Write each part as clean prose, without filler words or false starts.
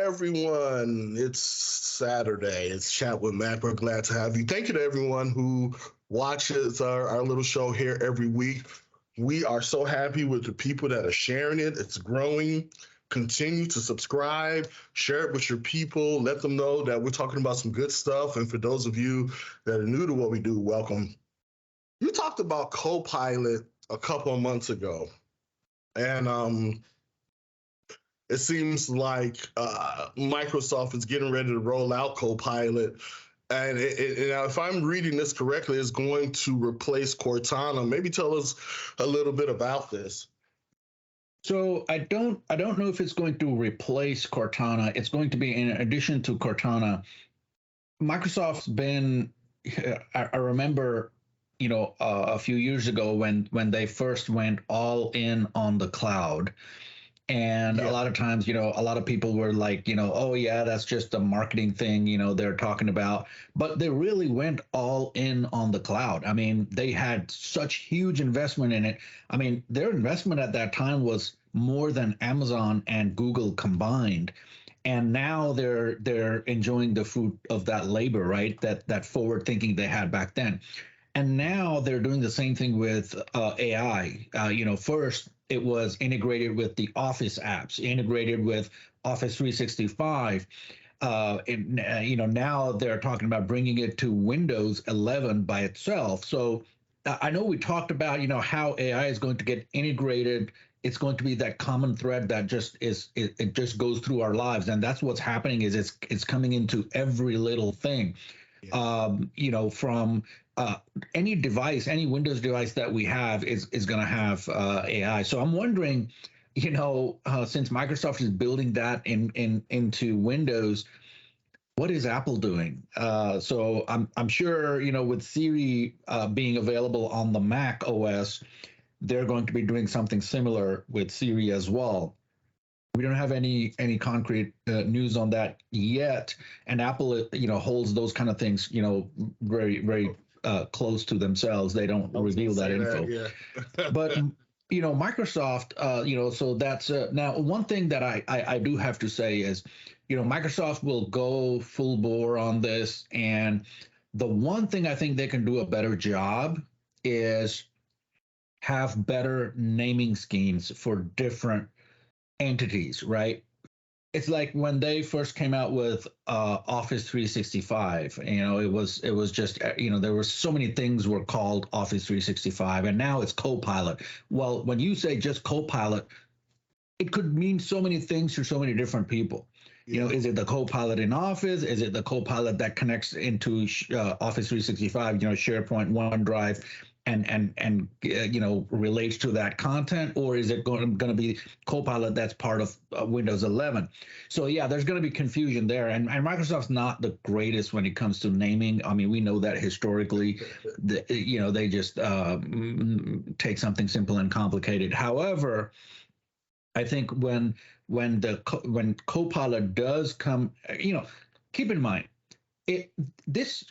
everyone. It's Saturday. It's Chat with Mac. We're glad to have you. Thank you to everyone who watches our little show here every week. We are so happy with the people that are sharing it. It's growing. Continue to subscribe, share it with your people, let them know that we're talking about some good stuff. And for those of you that are new to what we do, welcome. You talked about Copilot a couple of months ago, and it seems like Microsoft is getting ready to roll out Copilot. And if I'm reading this correctly, it's going to replace Cortana. Maybe tell us a little bit about this. So I don't know if it's going to replace Cortana. It's going to be in addition to Cortana. Microsoft's been. I remember, a few years ago when they first went all in on the cloud. And a lot of times, a lot of people were like, oh yeah, that's just a marketing thing, they're talking about, but they really went all in on the cloud. I mean, they had such huge investment in it. I mean, their investment at that time was more than Amazon and Google combined. And now they're enjoying the fruit of that labor, right? That forward thinking they had back then. And now they're doing the same thing with AI. First it was integrated with the Office apps, integrated with Office 365. Now they're talking about bringing it to Windows 11 by itself. So I know we talked about, how AI is going to get integrated. It's going to be that common thread that just it just goes through our lives, and that's what's happening. Is it's coming into every little thing. From any device, any Windows device that we have is going to have AI. So I'm wondering, since Microsoft is building that into Windows, what is Apple doing? So I'm sure, with Siri being available on the Mac OS, they're going to be doing something similar with Siri as well. We don't have any concrete news on that yet, and Apple, holds those kind of things, very very close to themselves. They don't reveal that info. But Microsoft, so that's now one thing that I do have to say is, Microsoft will go full bore on this, and the one thing I think they can do a better job is have better naming schemes for different entities, right? It's like when they first came out with Office 365, it was just, there were so many things were called Office 365, and now it's Copilot. Well, when you say just Copilot, it could mean so many things to so many different people. Is it the Copilot in Office? Is it the Copilot that connects into Office 365, SharePoint, OneDrive, and relates to that content, or is it going to be Copilot that's part of Windows 11? So yeah, there's going to be confusion there, and Microsoft's not the greatest when it comes to naming. I mean, we know that historically, they just take something simple and complicated. However, I think when Copilot does come, keep in mind this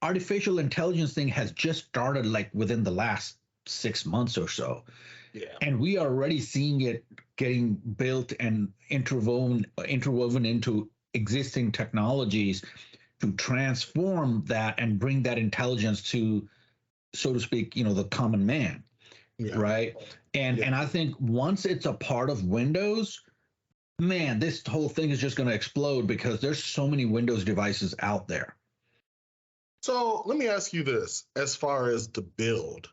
artificial intelligence thing has just started like within the last 6 months or so. Yeah. And we are already seeing it getting built and interwoven into existing technologies to transform that and bring that intelligence to, so to speak, the common man. Yeah. Right. And I think once it's a part of Windows, man, this whole thing is just going to explode because there's so many Windows devices out there. So let me ask you this: as far as the build,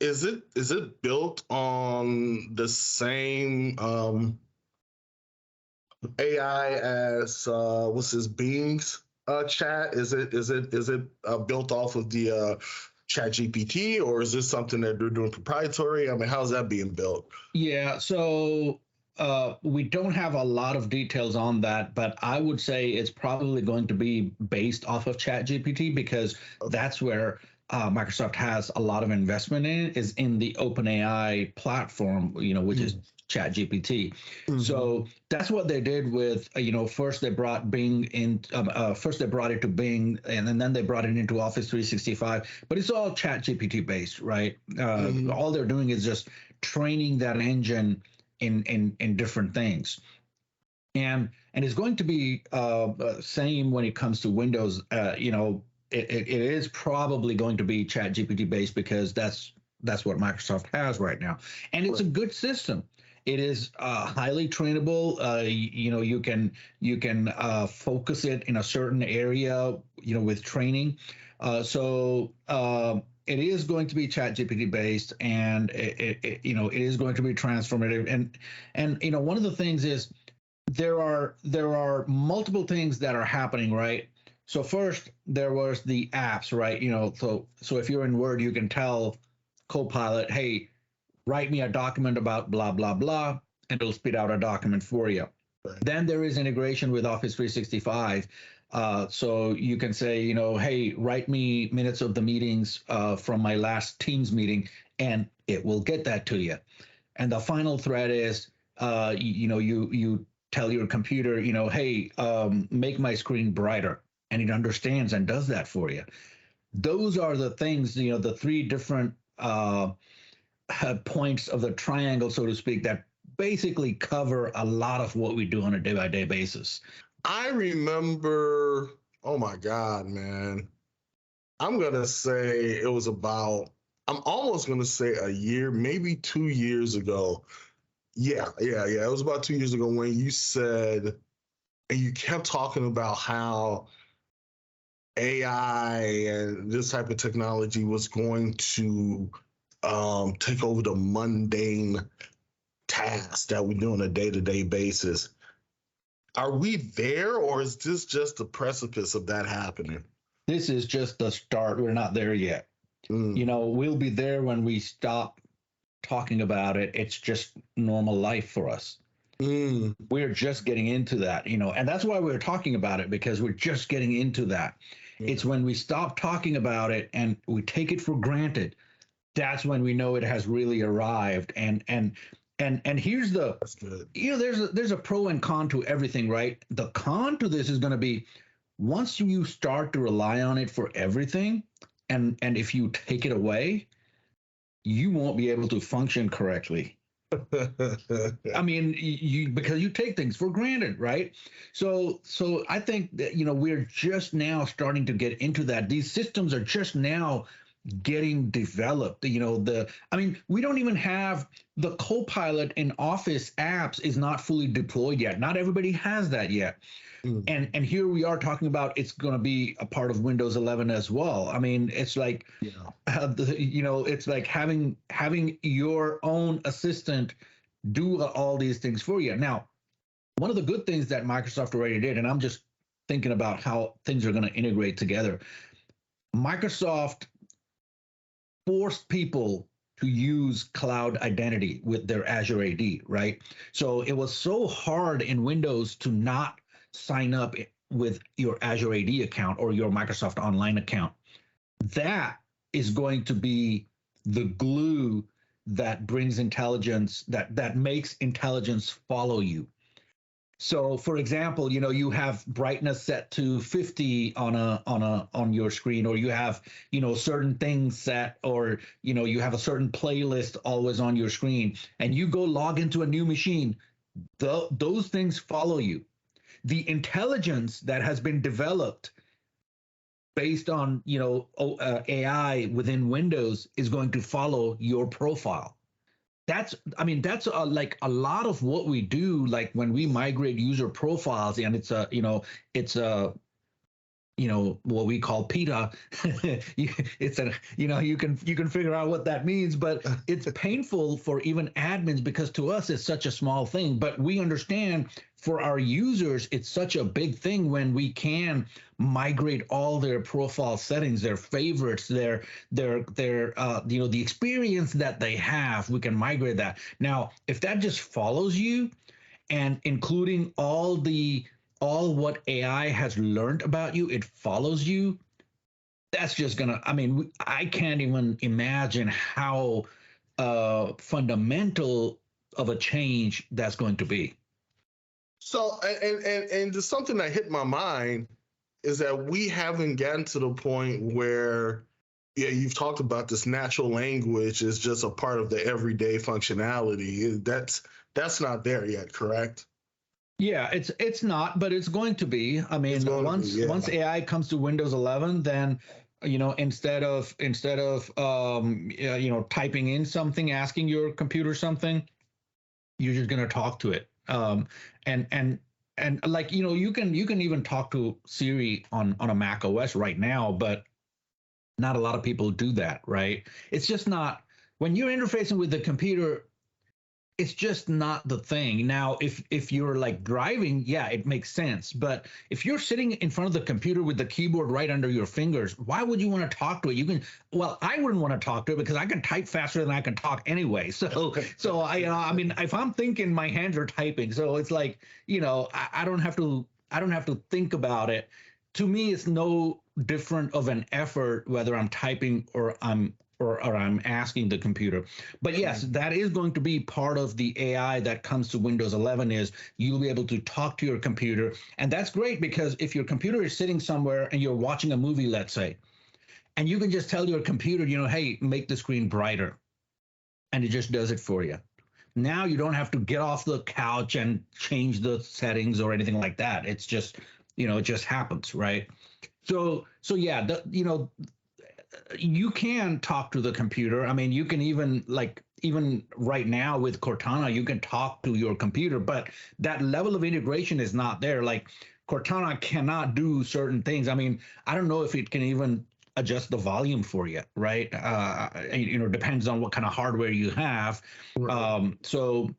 is it built on the same AI as what's his Bing's chat? Is it built off of the Chat GPT, or is this something that they're doing proprietary? I mean, how's that being built? Yeah, so we don't have a lot of details on that, but I would say it's probably going to be based off of ChatGPT because that's where Microsoft has a lot of investment in, is in the OpenAI platform, which is ChatGPT. Mm-hmm. So that's what they did with, first they brought Bing in, first they brought it to Bing, and then they brought it into Office 365, but it's all ChatGPT based, right? All they're doing is just training that engine in different things. and it's going to be same when it comes to Windows. It is probably going to be Chat GPT based because that's what Microsoft has right now, and it's a Right. good system. It is highly trainable. You can focus it in a certain area, with training. It is going to be Chat GPT based, and it is going to be transformative. And one of the things is there are multiple things that are happening, right? So first there was the apps, right? So if you're in Word, you can tell Copilot, hey, write me a document about blah blah blah, and it'll spit out a document for you. Right. Then there is integration with Office 365. So you can say, hey, write me minutes of the meetings from my last Teams meeting, and it will get that to you. And the final thread is, you tell your computer, hey, make my screen brighter, and it understands and does that for you. Those are the things, the three different points of the triangle, so to speak, that basically cover a lot of what we do on a day by day basis. I remember, oh my God, man. I'm going to say it was about, I'm almost going to say a year, maybe 2 years ago. Yeah. It was about 2 years ago when you said, and you kept talking about how AI and this type of technology was going to take over the mundane tasks that we do on a day to day basis. Are we there, or is this just the precipice of that happening? This is just the start. We're not there yet. Mm, We'll be there when we stop talking about it. It's just normal life for us. mm, We're just getting into that, and that's why we're talking about it, because we're just getting into that. yeah, It's when we stop talking about it and we take it for granted, that's when we know it has really arrived. And here's the, that's good. there's a pro and con to everything, right? The con to this is going to be, once you start to rely on it for everything, and if you take it away, you won't be able to function correctly. I mean, you because you take things for granted, right? So I think that we're just now starting to get into that. These systems are just now getting developed. I mean, we don't even have the Copilot in Office apps is not fully deployed yet. Not everybody has that yet. Mm, And here we are talking about it's going to be a part of Windows 11 as well. I mean, it's like yeah. it's like having your own assistant do all these things for you. Now, one of the good things that Microsoft already did, and I'm just thinking about how things are going to integrate together. Microsoft forced people to use cloud identity with their Azure AD, right? So it was so hard in Windows to not sign up with your Azure AD account or your Microsoft Online account. That is going to be the glue that brings intelligence, that makes intelligence follow you. So, for example, you have brightness set to 50 on your screen, or you have certain things set, or you have a certain playlist always on your screen, and you go log into a new machine. Those things follow you. The intelligence that has been developed based on AI within Windows is going to follow your profile. That's like a lot of what we do, like when we migrate user profiles, and it's a what we call PETA. It's a you can figure out what that means, but it's painful for even admins, because to us it's such a small thing, but we understand for our users it's such a big thing when we can migrate all their profile settings, their favorites, their the experience that they have. We can migrate that. Now, if that just follows you, and including all what AI has learned about you, it follows you. That's just gonna. I mean, I can't even imagine how fundamental of a change that's going to be. So, and just something that hit my mind is that we haven't gotten to the point where, yeah, you've talked about this natural language is just a part of the everyday functionality. That's not there yet, correct? Yeah, it's not, but it's going to be. I It's mean, going to be, once yeah. AI comes to Windows 11, then instead of yeah, typing in something, asking your computer something, you're just gonna talk to it. And like you can even talk to Siri on a Mac OS right now, but not a lot of people do that, right? It's just not when you're interfacing with the computer, it's just not the thing. Now, if you're like driving, yeah, it makes sense. But if you're sitting in front of the computer with the keyboard right under your fingers, why would you want to talk to it? You can, well, I wouldn't want to talk to it because I can type faster than I can talk anyway. So I mean, if I'm thinking, my hands are typing. So it's like, I don't have to think about it. To me, it's no different of an effort whether I'm typing or I'm asking the computer. But yes, that is going to be part of the AI that comes to Windows 11 is you'll be able to talk to your computer. And that's great because if your computer is sitting somewhere and you're watching a movie, let's say, and you can just tell your computer, hey, make the screen brighter, and it just does it for you. Now you don't have to get off the couch and change the settings or anything like that. It's just, it just happens, right? So yeah, you can talk to the computer. I mean, you can even right now with Cortana, you can talk to your computer, but that level of integration is not there. Like Cortana cannot do certain things. I mean, I don't know if it can even adjust the volume for you, right? Depends on what kind of hardware you have. Right. So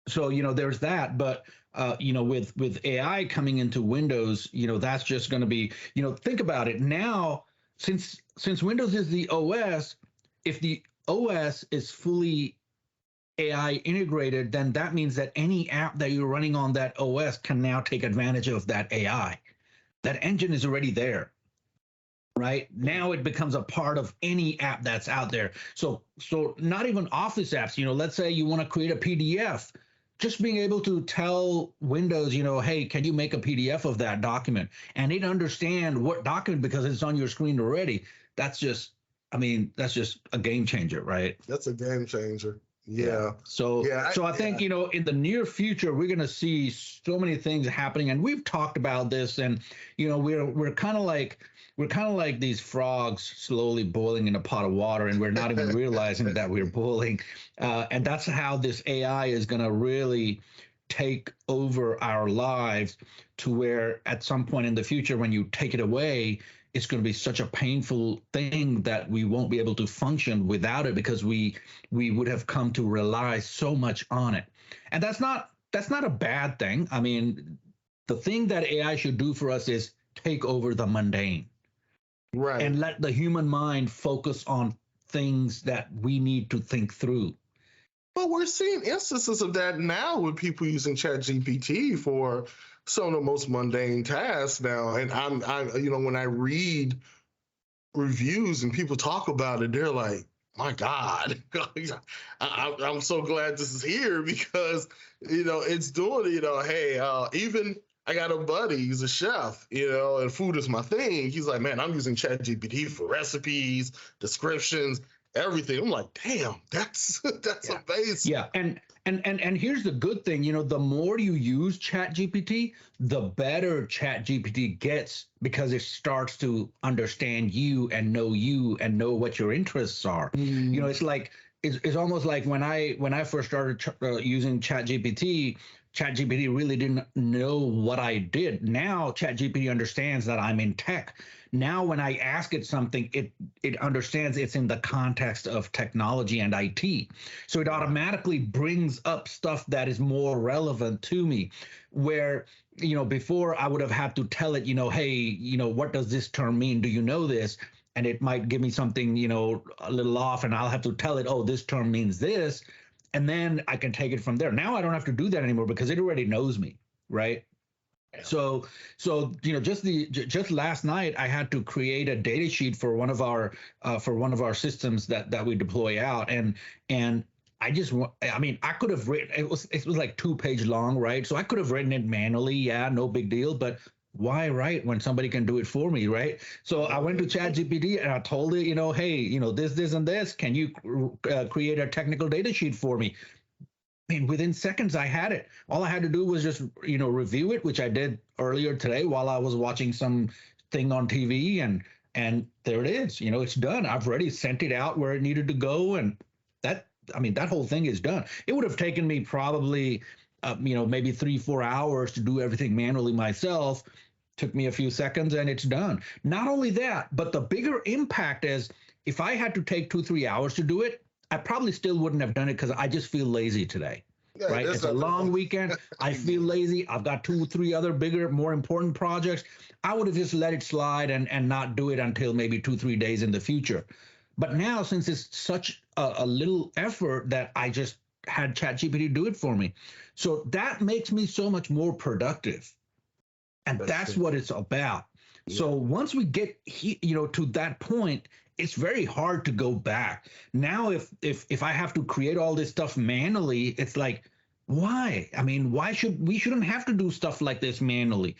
there's that, but with AI coming into Windows, that's just going to be, think about it now. Since Windows is the OS, if the OS is fully AI integrated, then that means that any app that you're running on that OS can now take advantage of that AI. That engine is already there, right? Now it becomes a part of any app that's out there. So not even Office apps, let's say you want to create a PDF, just being able to tell Windows, hey, can you make a PDF of that document? And it understand what document because it's on your screen already. That's just, I mean, that's just a game changer, right? That's a game changer. Yeah. Yeah. So Yeah. so I think, in the near future we're going to see so many things happening, and we've talked about this, and we're kind of like these frogs slowly boiling in a pot of water, and we're not even realizing that we're boiling. And that's how this AI is going to really take over our lives, to where at some point in the future when you take it away, it's going to be such a painful thing that we won't be able to function without it, because we would have come to rely so much on it. And that's not a bad thing. I mean, the thing that AI should do for us is take over the mundane Right. and let the human mind focus on things that we need to think through. But we're seeing instances of that now with people using ChatGPT for some of the most mundane tasks now. And when I read reviews and people talk about it, they're like, my God, I'm so glad this is here because, it's doing, hey, even I got a buddy, he's a chef, and food is my thing. He's like, man, I'm using ChatGPT for recipes, descriptions, everything. I'm like, damn, that's Yeah. amazing. Yeah, and here's the good thing, the more you use ChatGPT, the better ChatGPT gets, because it starts to understand you and know what your interests are. It's like it's almost like when I first started using ChatGPT. ChatGPT really didn't know what I did. Now ChatGPT understands that I'm in tech. Now when I ask it something, it understands it's in the context of technology and IT. So it automatically brings up stuff that is more relevant to me. Where, before I would have had to tell it, hey, what does this term mean? Do you know this? And it might give me something, a little off, and I'll have to tell it, oh, this term means this. And then I can take it from there. Now I don't have to do that anymore because it already knows me, right? So just last night I had to create a data sheet for one of our systems that we deploy out, and I mean, I could have written, it was like 2 page long, right? So I could have written it manually, yeah, no big deal, but why write when somebody can do it for me, right? So I went to ChatGPT and I told it, hey, this and this, can you create a technical data sheet for me? I mean, within seconds, I had it. All I had to do was just, review it, which I did earlier today while I was watching some thing on TV, and there it is. It's done. I've already sent it out where it needed to go, and that, I mean, that whole thing is done. It would have taken me probably, maybe 3-4 hours to do everything manually myself. Took me a few seconds, and it's done. Not only that, but the bigger impact is if I had to take 2-3 hours to do it, I probably still wouldn't have done it because I just feel lazy today. Yeah, Right? It's a long weekend. I feel lazy. I've got 2-3 other bigger, more important projects. I would have just let it slide and not do it until maybe 2-3 days in the future. But now, since it's such a little effort, that I just had ChatGPT do it for me. So that makes me so much more productive. And that's what it's about. Yeah. So once we get to that point, it's very hard to go back. Now, if I have to create all this stuff manually, it's like, why? I mean, we shouldn't have to do stuff like this manually.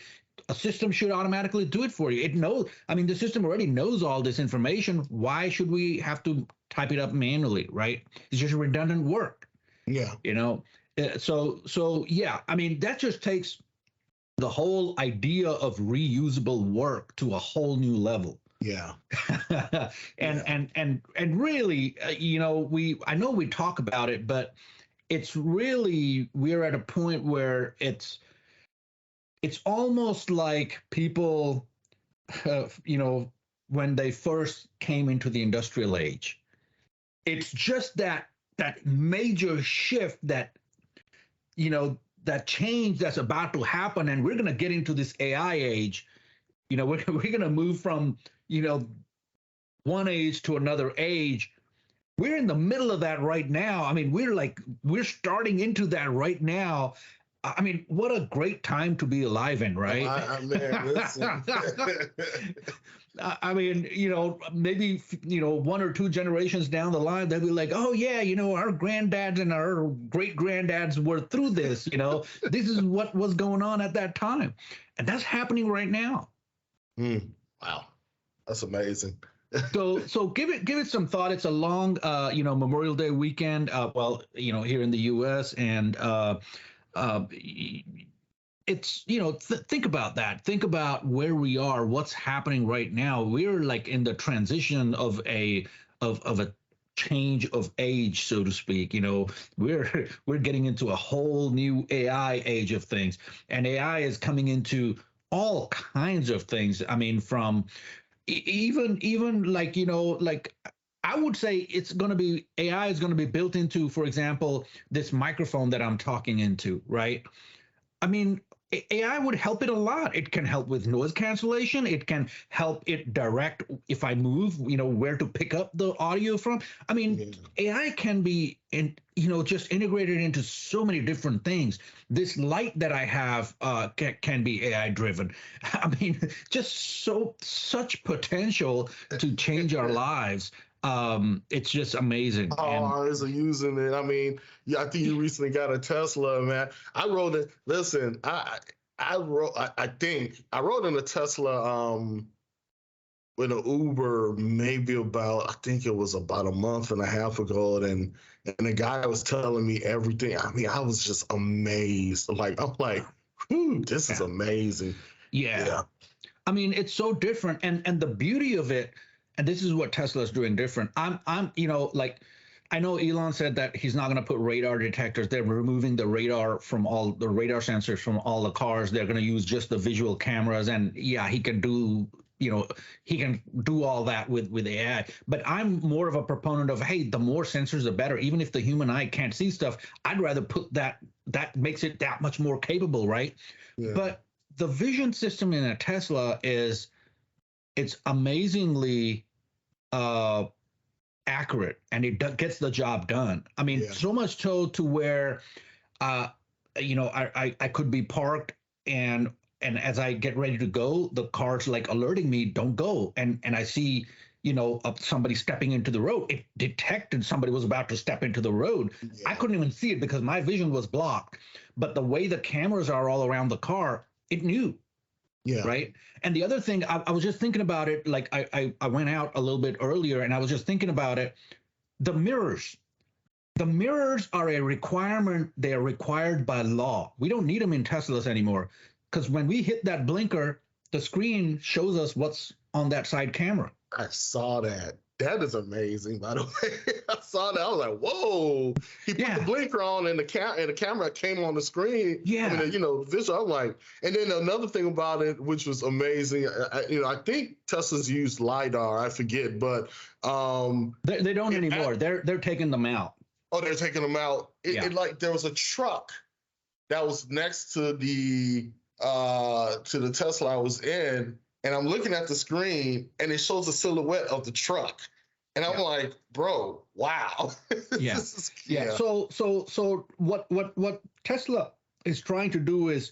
A system should automatically do it for you. It knows. I mean, the system already knows all this information. Why should we have to type it up manually? Right? It's just redundant work. Yeah. So yeah. I mean, that just takes the whole idea of reusable work to a whole new level. Yeah. and really, I know we talk about it, but it's really, we're at a point where it's almost like people, when they first came into the industrial age, it's just that major shift, that change that's about to happen, and we're going to get into this AI age. We're going to move from one age to another age. We're in the middle of that right now. I mean, we're starting into that right now. I mean, what a great time to be alive in, right? Listen. I mean, maybe 1 or 2 generations down the line, they'll be like, oh yeah, our granddads and our great granddads were through this. This is what was going on at that time, and that's happening right now. Wow, that's amazing. So give it some thought. It's a long, Memorial Day weekend. Here in the U.S. and it's think about that. Think about where we are, what's happening right now. We're like in the transition of a change of age, so to speak. We're getting into a whole new AI age of things, and AI is coming into all kinds of things. I mean, from even like I would say AI is going to be built into, for example, this microphone that I'm talking into, right? I mean, AI would help it a lot. It can help with noise cancellation. It can help it direct if I move, where to pick up the audio from. I mean, AI can be just integrated into so many different things. This light that I have can be AI driven. I mean, just such potential to change our lives. It's just amazing. Oh, it's using it. I mean, I think you recently got a Tesla, man. I rode it. Listen, I rode in a Tesla with an Uber maybe I think it was about a month and a half ago, and the guy was telling me everything. I mean, I was just amazed. I'm like, this is amazing. Yeah. I mean, it's so different, and the beauty of it. And this is what Tesla's doing different. I know Elon said that he's not going to put radar detectors. They're removing the radar sensors from all the cars. They're going to use just the visual cameras. And yeah, he can do all that with AI. But I'm more of a proponent of, hey, the more sensors, the better. Even if the human eye can't see stuff, I'd rather put that makes it that much more capable, right? Yeah. But the vision system in a Tesla it's amazingly accurate, and it gets the job done. I mean, so much so to where, I could be parked, and as I get ready to go, the car's like alerting me, don't go. And I see, somebody stepping into the road. It detected somebody was about to step into the road. Yeah. I couldn't even see it because my vision was blocked. But the way the cameras are all around the car, it knew. Yeah. Right. And the other thing, I was just thinking about it. Like I went out a little bit earlier, and I was just thinking about it. The mirrors. The mirrors are a requirement. They are required by law. We don't need them in Teslas anymore because when we hit that blinker, the screen shows us what's on that side camera. I saw that. That is amazing, by the way. I saw that. I was like, whoa. He put the blinker on and the camera came on the screen. Yeah. I mean, visual. I'm like, and then another thing about it, which was amazing, I think Tesla's used LiDAR. I forget, but they don't anymore. They're taking them out. Oh, they're taking them out. It like there was a truck that was next to the Tesla I was in, and I'm looking at the screen, and it shows the silhouette of the truck, and I'm like, bro, wow. Yeah. So what Tesla is trying to do is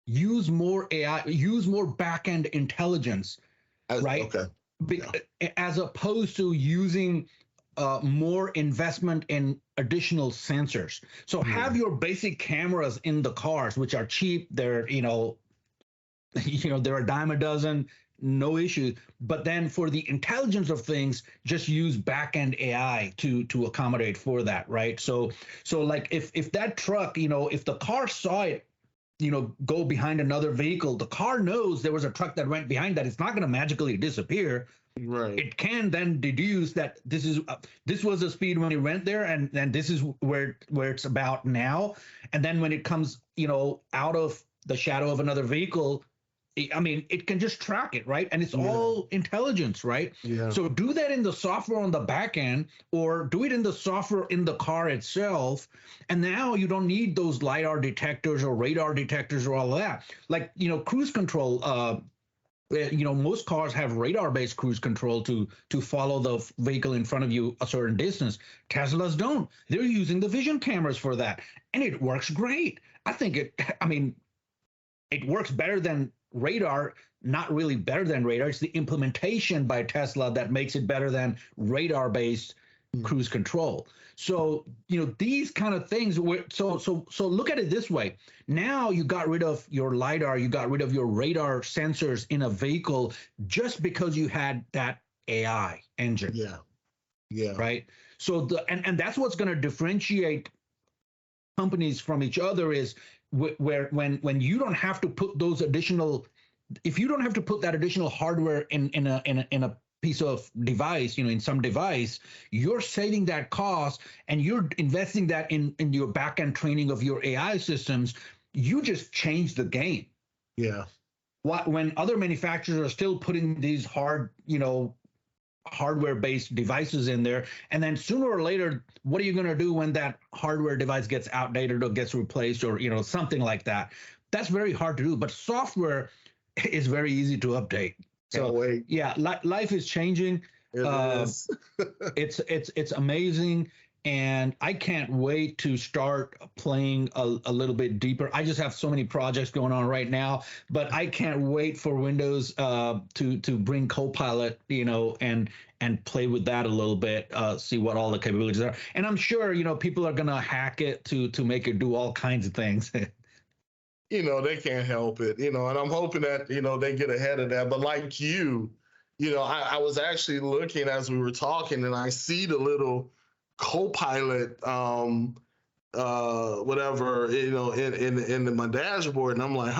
use more AI, use more back-end intelligence, right? Okay. As opposed to using more investment in additional sensors. So have your basic cameras in the cars, which are cheap. They're they're a dime a dozen, no issue. But then for the intelligence of things, just use back-end AI to accommodate for that, right? So like if that truck, if the car saw it, go behind another vehicle, the car knows there was a truck that went behind that. It's not going to magically disappear. Right. It can then deduce that this was the speed when it went there, and then this is where it's about now. And then when it comes, out of the shadow of another vehicle, it can just track it, right? And it's all intelligence, right? Yeah. So do that in the software on the back end, or do it in the software in the car itself. And now you don't need those LiDAR detectors or radar detectors or all of that. Like, cruise control, most cars have radar-based cruise control to follow the vehicle in front of you a certain distance. Teslas don't. They're using the vision cameras for that, and it works great. I think it works better than radar. Not really better than radar. It's the implementation by Tesla that makes it better than radar-based cruise control. So these kind of things. So look at it this way. Now you got rid of your LiDAR, you got rid of your radar sensors in a vehicle just because you had that AI engine. Yeah. Yeah. Right. So and that's what's going to differentiate companies from each other is where when you don't have to put those additional, if you don't have to put that additional hardware in a piece of device, in some device, you're saving that cost and you're investing that in your back-end training of your AI systems. You just change the game. Yeah. When other manufacturers are still putting these hardware-based devices in there, and then sooner or later, what are you going to do when that hardware device gets outdated or gets replaced or something like that? That's very hard to do, but software is very easy to update. So yeah, life is changing. It is. It's amazing, and I can't wait to start playing a little bit deeper. I just have so many projects going on right now, but I can't wait for Windows to bring Copilot, and play with that a little bit, see what all the capabilities are. And I'm sure people are gonna hack it to make it do all kinds of things. They can't help it, and I'm hoping that, they get ahead of that. But like I was actually looking as we were talking, and I see the little Copilot, whatever, in my dashboard, and I'm like,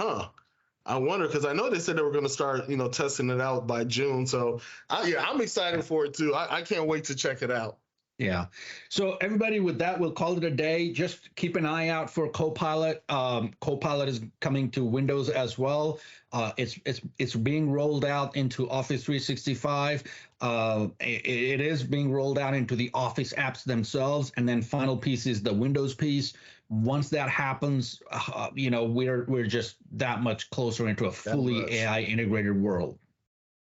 I wonder, because I know they said they were going to start, testing it out by June. So I'm excited for it too. I can't wait to check it out. Yeah. So everybody, with that, we'll call it a day. Just keep an eye out for Copilot. Copilot is coming to Windows as well. It's being rolled out into Office 365. It is being rolled out into the Office apps themselves, and then final piece is the Windows piece. Once that happens, we're just that much closer into a fully AI integrated world.